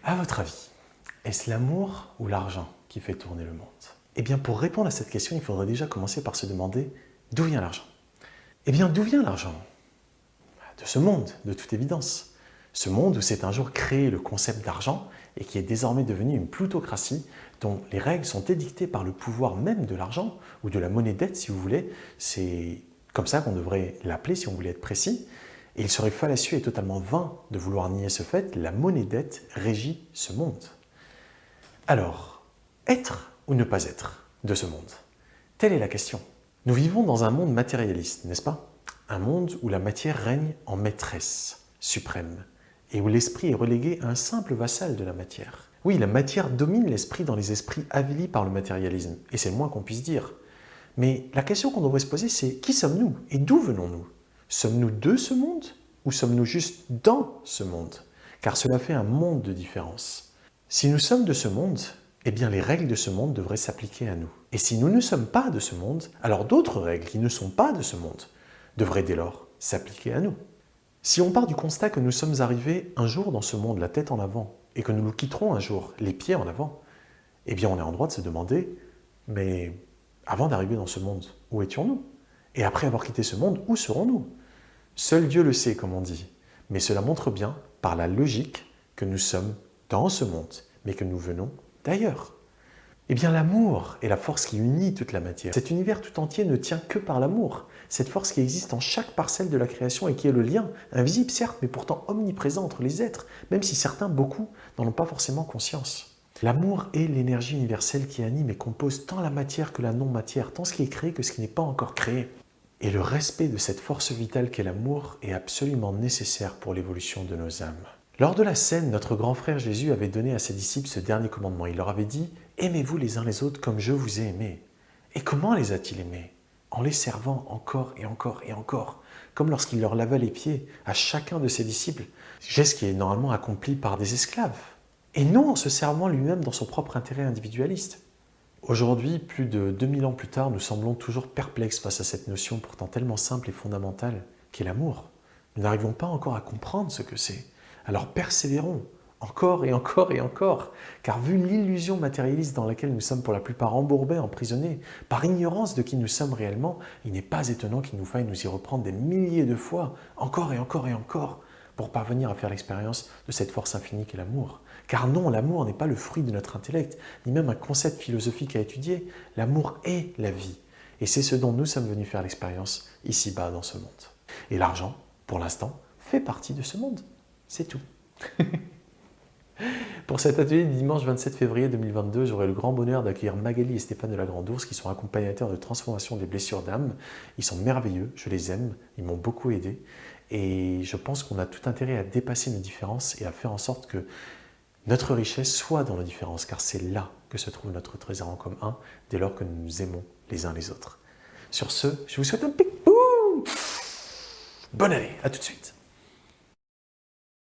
À votre avis, est-ce l'amour ou l'argent qui fait tourner le monde? Eh bien, pour répondre à cette question, il faudrait déjà commencer par se demander d'où vient l'argent? Eh bien, d'où vient l'argent? De ce monde, de toute évidence. Ce monde où s'est un jour créé le concept d'argent et qui est désormais devenu une plutocratie dont les règles sont édictées par le pouvoir même de l'argent ou de la monnaie dette si vous voulez. C'est comme ça qu'on devrait l'appeler si on voulait être précis. Et il serait fallacieux et totalement vain de vouloir nier ce fait, la monnaie dette régit ce monde. Alors, être ou ne pas être de ce monde? Telle est la question. Nous vivons dans un monde matérialiste, n'est-ce pas? Un monde où la matière règne en maîtresse suprême et où l'esprit est relégué à un simple vassal de la matière. Oui, la matière domine l'esprit dans les esprits avilis par le matérialisme, et c'est le moins qu'on puisse dire. Mais la question qu'on devrait se poser, c'est qui sommes-nous et d'où venons-nous? Sommes-nous de ce monde ou sommes-nous juste dans ce monde? Car cela fait un monde de différence. Si nous sommes de ce monde, eh bien les règles de ce monde devraient s'appliquer à nous. Et si nous ne sommes pas de ce monde, alors d'autres règles qui ne sont pas de ce monde devraient dès lors s'appliquer à nous. Si on part du constat que nous sommes arrivés un jour dans ce monde la tête en avant et que nous le quitterons un jour les pieds en avant, eh bien on est en droit de se demander, mais avant d'arriver dans ce monde, où étions-nous? Et après avoir quitté ce monde, où serons-nous? Seul Dieu le sait, comme on dit, mais cela montre bien, par la logique, que nous sommes dans ce monde, mais que nous venons d'ailleurs. Eh bien l'amour est la force qui unit toute la matière. Cet univers tout entier ne tient que par l'amour, cette force qui existe en chaque parcelle de la création et qui est le lien, invisible certes, mais pourtant omniprésent entre les êtres, même si certains, beaucoup, n'en ont pas forcément conscience. L'amour est l'énergie universelle qui anime et compose tant la matière que la non-matière, tant ce qui est créé que ce qui n'est pas encore créé. Et le respect de cette force vitale qu'est l'amour est absolument nécessaire pour l'évolution de nos âmes. Lors de la scène, notre grand frère Jésus avait donné à ses disciples ce dernier commandement. Il leur avait dit « Aimez-vous les uns les autres comme je vous ai aimés ». Et comment les a-t-il aimés? En les servant encore et encore et encore, comme lorsqu'il leur lavait les pieds à chacun de ses disciples, geste qui est normalement accompli par des esclaves, et non en se servant lui-même dans son propre intérêt individualiste. Aujourd'hui, plus de 2000 ans plus tard, nous semblons toujours perplexes face à cette notion pourtant tellement simple et fondamentale qu'est l'amour. Nous n'arrivons pas encore à comprendre ce que c'est. Alors persévérons, encore et encore et encore, car vu l'illusion matérialiste dans laquelle nous sommes pour la plupart embourbés, emprisonnés, par ignorance de qui nous sommes réellement, il n'est pas étonnant qu'il nous faille nous y reprendre des milliers de fois, encore et encore et encore, pour parvenir à faire l'expérience de cette force infinie qu'est l'amour. Car non, l'amour n'est pas le fruit de notre intellect, ni même un concept philosophique à étudier. L'amour est la vie. Et c'est ce dont nous sommes venus faire l'expérience ici-bas dans ce monde. Et l'argent, pour l'instant, fait partie de ce monde. C'est tout. Pour cet atelier du dimanche 27 février 2022, j'aurai le grand bonheur d'accueillir Magali et Stéphane de la Grande-Ourse qui sont accompagnateurs de transformation des blessures d'âme. Ils sont merveilleux, je les aime, ils m'ont beaucoup aidé. Et je pense qu'on a tout intérêt à dépasser nos différences et à faire en sorte que notre richesse soit dans nos différences, car c'est là que se trouve notre trésor en commun, dès lors que nous nous aimons les uns les autres. Sur ce, je vous souhaite un big boom. Bonne année, à tout de suite.